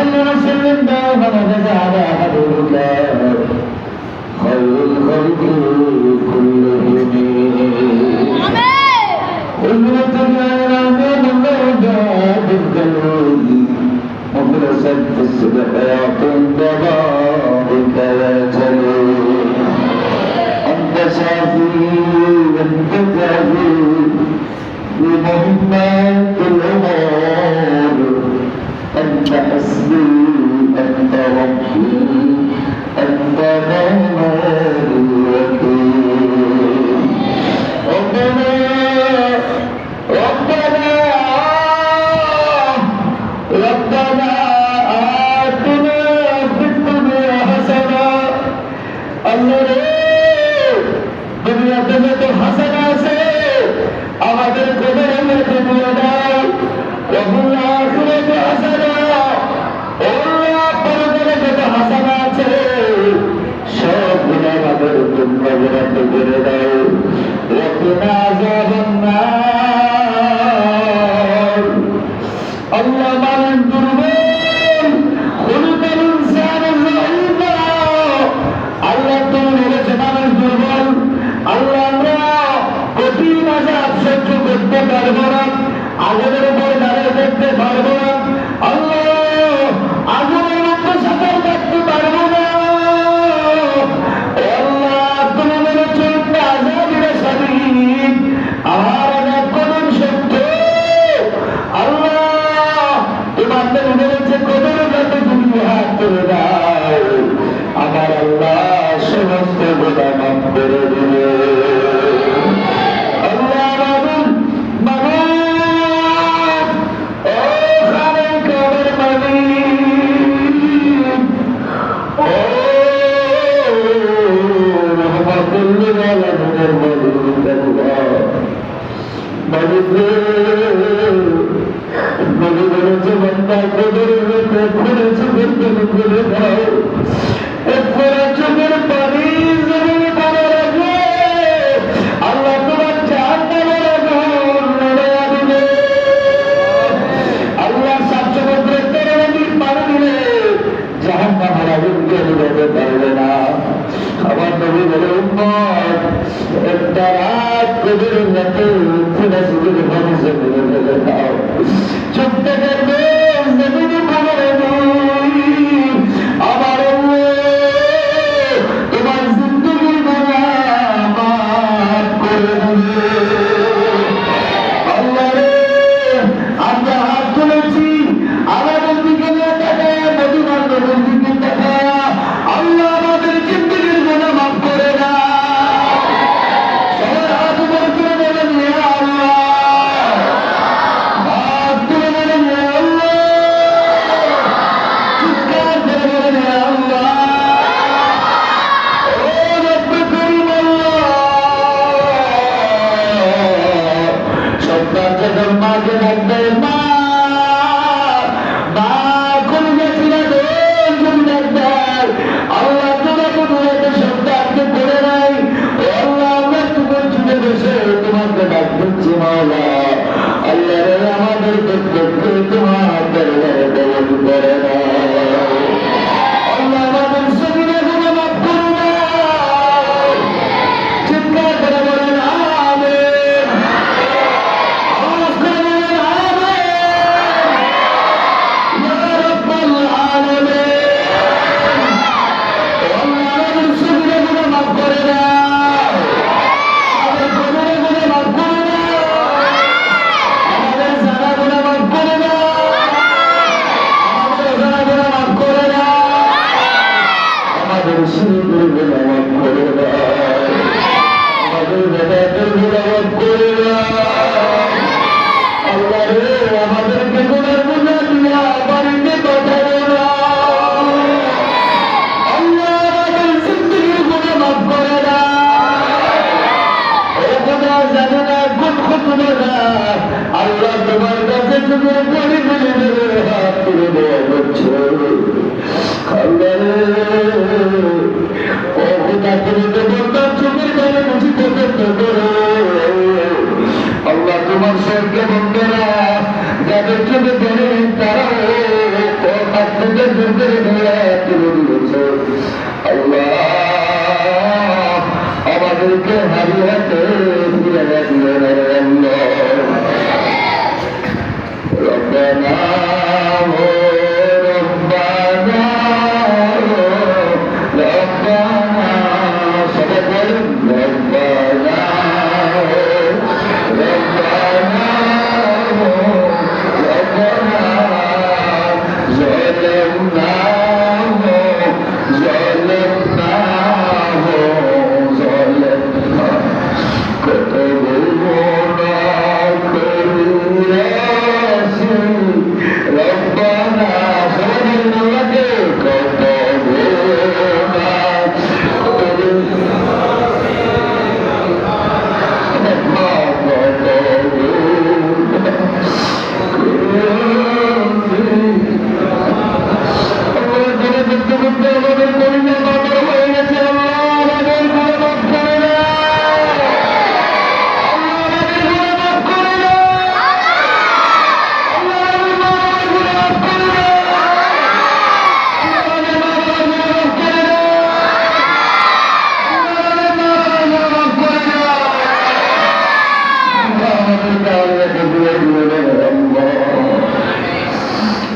صل وسلم دائما ابدا على حبيبك خير الخلق كلهم قدرة العالمين الموجود الدليل مخلصا في الصدقات بابك يا جليل أنت شافي وأنت كافي بمهمات الأمور أنت حسبي أنت ربي أنت نعم الوكيل ربنا آتنا في الدنيا حسنة الله दुनिया में तो हसना से আমাদের কবরে দুনিয়া দাও রব্বুল আখিরাত হাসানা আল্লাহ পরকালে যত হাসানা আছে সব গুনাহ আমাদের তোমরা বরাদ্দ করে দাও ওয়াকিনা আযাবান্নার আল্লাহ মানুষ দুর্বল খুলুকাল ইনসান যায়িফা আল্লাহ তুমি বলেছে মানুষ দুর্বল আল্লাহ আমরা কঠিন আযাব সহ্য করতে পারবো না আগুনের উপর দাঁড়িয়ে দেখতে পারবো না আল্লাহ আগুনের মধ্যে সাঁতার কাটতে পারবো না আল্লাহ তুমি বলেছো আযাবের শাদীদ আমার আযাব কঠিন সত্য আল্লাহ তোমার নবী বলেছে কবরে যত তুমি হাত তুলে দাও আমার আল্লাহ সমস্ত গুনাহ মাফ করে দিবে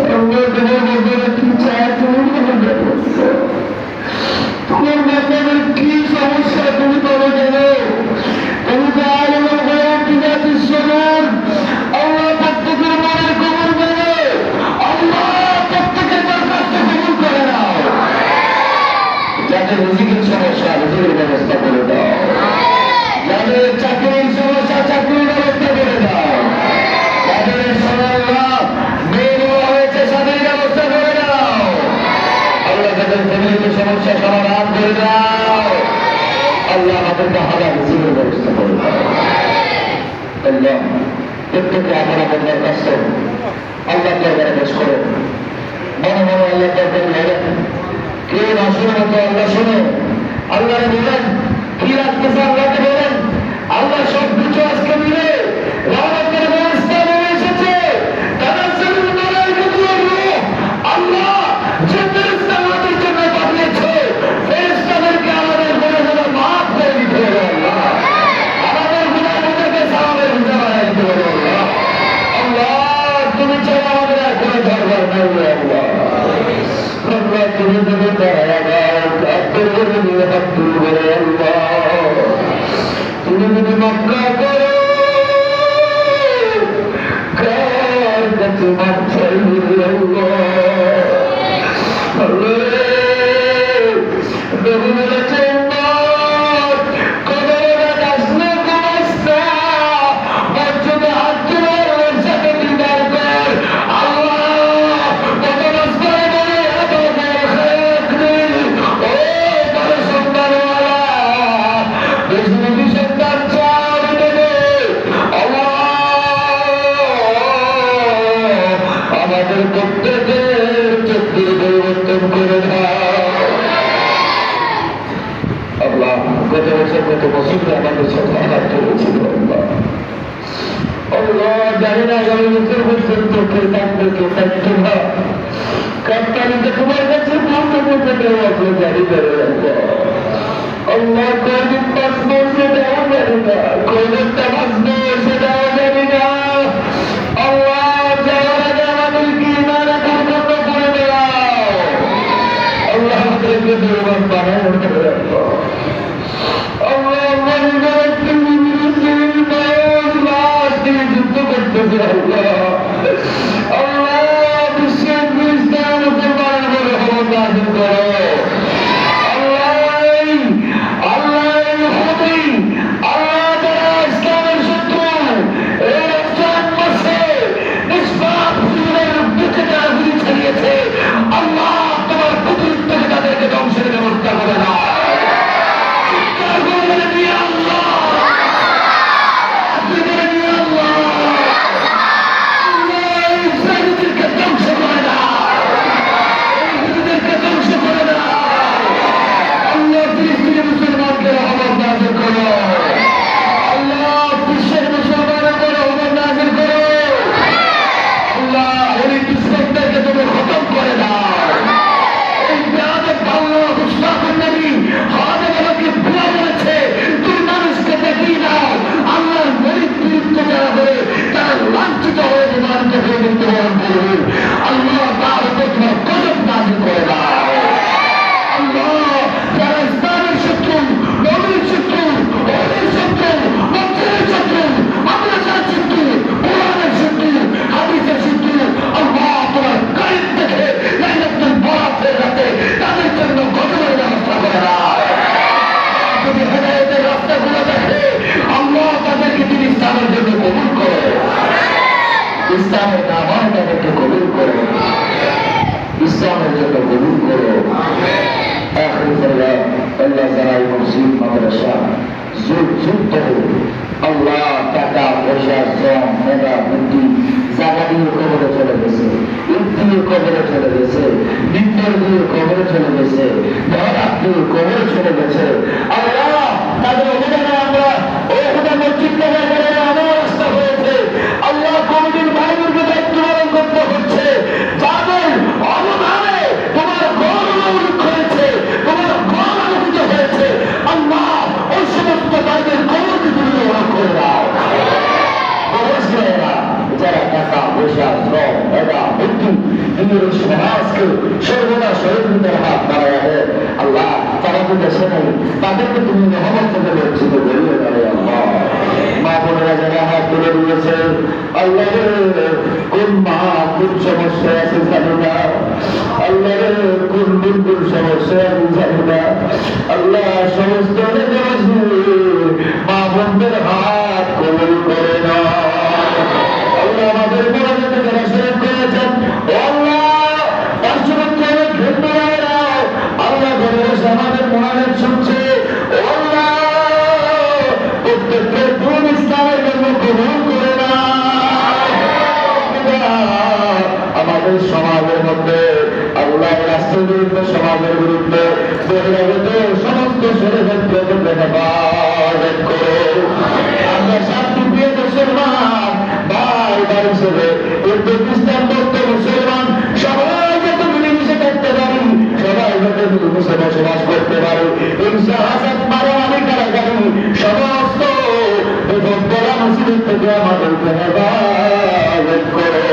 Allah তোমার ব্যাপারে কি চায় তুমি তোমার ব্যবস্থা, তোমার ব্যাপারে কি সমস্যা তুমি তবে জানো। তুমি তো আলমের হয়ে বিজাতির সদর আল্লাহ প্রত্যেকের মনের কবর দেবে, আল্লাহ প্রত্যেকের দরখাস্ত কবুল করে নাও। যাদের রিজিকের সমস্যা রিজিকের ব্যবস্থা করে দাও, যাদের চাকরির সমস্যা চাকরির ব্যবস্থা করে দাও, যাদের মেয়ে হয়েছে স্বামীর ব্যবস্থা করে দাও। আল্লাহ যাদের ফ্যামিলিতে সমস্যা সমাধান করে দাও। আল্লাহ আমাদেরকে হাজার রিজিকের ব্যবস্থা করে দাও। আল্লাহ প্রত্যেকে আমার আপনার কাছে আল্লাহ দরবারে পেশ করে মনে মনে আল্লাহ দরবারে বলেন, কে না শুনে মতো আল্লাহ শুনে আল্লাহ বলেন কি রাখতেছে, আল্লাহকে বলেন আল্লাহ সব কিছু আজকে মিলে রহমতের ব্যবস্থা নেমে এসেছে। আল্লাহ যে ফেরেশতা আমাদের জন্য পাঠিয়েছে ফেরেশতাদেরকে আমাদের গুনাহগুলো মাফ করে দিতে হবে। আল্লাহ আমাদের গুনাহগুলোকে সাওয়াবের বোঝা বানাই দিতে হবে। আল্লাহ আল্লাহ তুমি চাই আমাদের আর কোনো দরকার নাই। আল্লাহ আল্লাহ তুমি তুমি দয়া দাও, আব্দুল গনি আব্দুল বলে আল্লাহ তুমি যদি মাফ না করো কার কাছে মাফ চাইবে। আল্লাহ আল্লাহ নবী বলেছেন কবরে আসলে অবস্থা মসজিদে হাত তুলে ওর সাথে দিদার কর। আল্লাহ কত রাস্তায় বলে ও বড় সন্তানওয়ালা বেশি বেশি সন্তান চার দেবে। আল্লাহ আমাদের প্রত্যেকের চোখের পরিবর্তন করে দাও। আল্লাহ গত বছর গত বছর আমাদের সাথে আঘাত করেছিল। আল্লাহ জানি না আগামী বছর পর্যন্ত কে থাকবে কে থাকতো না, কাপ্তানিতে তোমার কাছে বলতে বলতে কেউ আপনি জানি করে রাখবো। আল্লাহ কয়দিন বাঁচবো সেটাও জানি না, কয়দিনটা বাঁচবো সেটাও জানি না। আল্লাহ যাওয়ার আগে আমাদেরকে ইমানে পরিপূর্ণ করে দাও। আল্লাহ আমাদেরকে দুর্বল বানায় করে রাখবো। আল্লাহ গরিবের যুদ্ধ করতেছে। আল্লাহ বিশ্বের ইসলাম মুসলমানের বলে খবর নাযিল করো। ইসলামের নামাজ তাদেরকে কবুল করো, ইসলামের জন্য কবুল করো। আল্লাহ যারা এই মসজিদ মাদ্রাসা যুক্ত আল্লাহ টাকা পয়সা শ্রম মেধা বুদ্ধি জায়গা দিয়ে কবরে চলে গেছে, ঈদ দিয়ে কবরে চলে গেছে, বিদ্যার দিয়ে কবরে চলে গেছে, ধরাত দিয়ে কবরে চলে গেছে। আল্লাহ তাদের অভিযানে আমরা ওখানে মসজিদ আমার রাস্তা হয়েছে। আল্লাহ কমিটির বাইরের দায়িত্ব পালন করতে হচ্ছে। যাদের অবদানে তোমার গৌরব হয়েছে, তোমার গৌরবিত হয়েছে, আল্লাহ ওই সমস্ত বাইরের কবরকে তুমি গ্রহণ করে দাও। যারা টাকা পয়সা শ্রম মেধা বুদ্ধি মুসলিমের সমাজকে সর্বদা শহীদের হাত বাড়াইয়া দেয়। আল্লাহ তারা তো দেশে নেই, তাদেরকে তুমি রহমত থেকে বঞ্চিত করিয়ে দাঁড়ে। আল্লাহ মা বোনেরা যারা হাত তুলে দিয়েছে, আল্লাহ কোন মা কোন সমস্যায় আছে জানি না, আল্লাহ কোন কোন সমস্যায় আছে জানি না। আল্লাহ সমস্ত মা বোনদের হাত কবুল করে না। আল্লাহ আমাদের মোনাজাতে যারা শরীর করেছেন, আল্লাহ পার্শ্ববর্তী ঘটনারা আল্লাহ ঘরে এসে আমাদের মোনাজাত শুনছে, আল্লাহ প্রত্যেককে কোন ইসলামের জন্য কবুল করে না। আমাদের সমাজের মধ্যে আল্লাহ রাষ্ট্রের বিরুদ্ধে, সমাজের বিরুদ্ধে বহিরাগত সমস্ত ষড়যন্ত্রকে হেফাজত করো। আমরা শান্তিপ্রিয় মুসলমান ভাই ভাই হিসেবে হিন্দু খ্রিস্টান বৌদ্ধ মুসলমান সবাই যাতে মিলেমিশে থাকতে পারি, সবাই যাতে মিলেমিশে বসবাস করতে পারি, হিংসা হাসাদ মারামারি কারাগারি সমস্ত বিপদ বলা মুসিবত থেকে আমাদেরকে হেফাজত করো।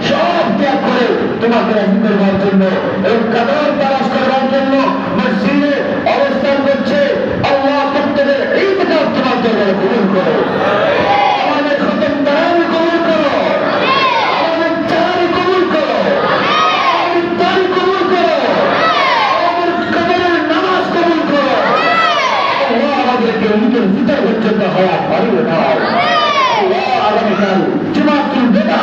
সব ত্যাগ করে তোমাকে রাজি করবার জন্য, এই কাদর তালাশ করবার জন্য মসজিদে অবস্থান করছে। আল্লাহ প্রত্যেকের এই কিতাব তোমার জন্য কবুল করো। আমাদের খতম তারাবি কবুল করো, আমাদের চারি কবুল করো, আমাদের তারি কবুল করো, আমাদের কবরের নামাজ কবুল করো। আল্লাহ আমাদেরকে ঈদের ফিতর পর্যন্ত হায়াত বাড়িয়ে দাও। আল্লাহ আগামীকাল জুমাতুল বিদা,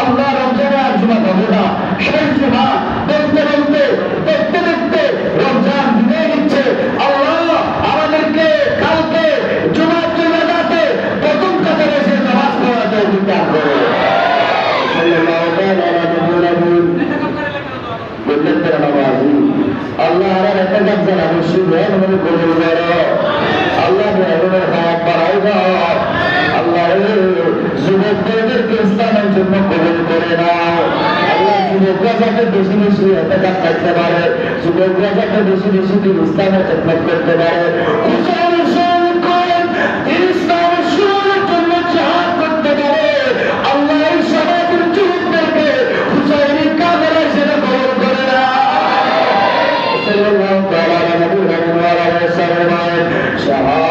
আল্লাহ রমজানের জুমা পাবো না, সেই জুমা দেখতে বলতে দেখতে দেখতে রমজান বিদায় নিচ্ছে। আল্লাহ আমাদেরকে কালকে জুমাতুল বিদাতে প্রথম কাতারে এসে নামাজ পড়াতে অধিকার করো। বললেন তারা নামাজি আল্লাহ আর একটা কাজ জানা মুসলিম কবুল করো। আল্লাহ হায়াত বাড়াই দাও। আল্লাহ যুবকদেরকে ইসলামের জন্য কবুল করে নাও। আল্লাহ যুবকরা যাতে বেশি বেশি এতেকাত থাকতে পারে, যুবকরা যাতে বেশি বেশি ইসলামের খেদমত করতে পারে, ইসলামের সুরের জন্য জিহাদ করতে পারে। আল্লাহ এই সমাজের যুবকদেরকে হুসাইনি কাফেলা হিসেবে কবুল করে নাও। সাল্লাল্লাহু তাআলা আলা নবিয়িনা ওয়া আলা আলিহি ওয়া সাল্লাম।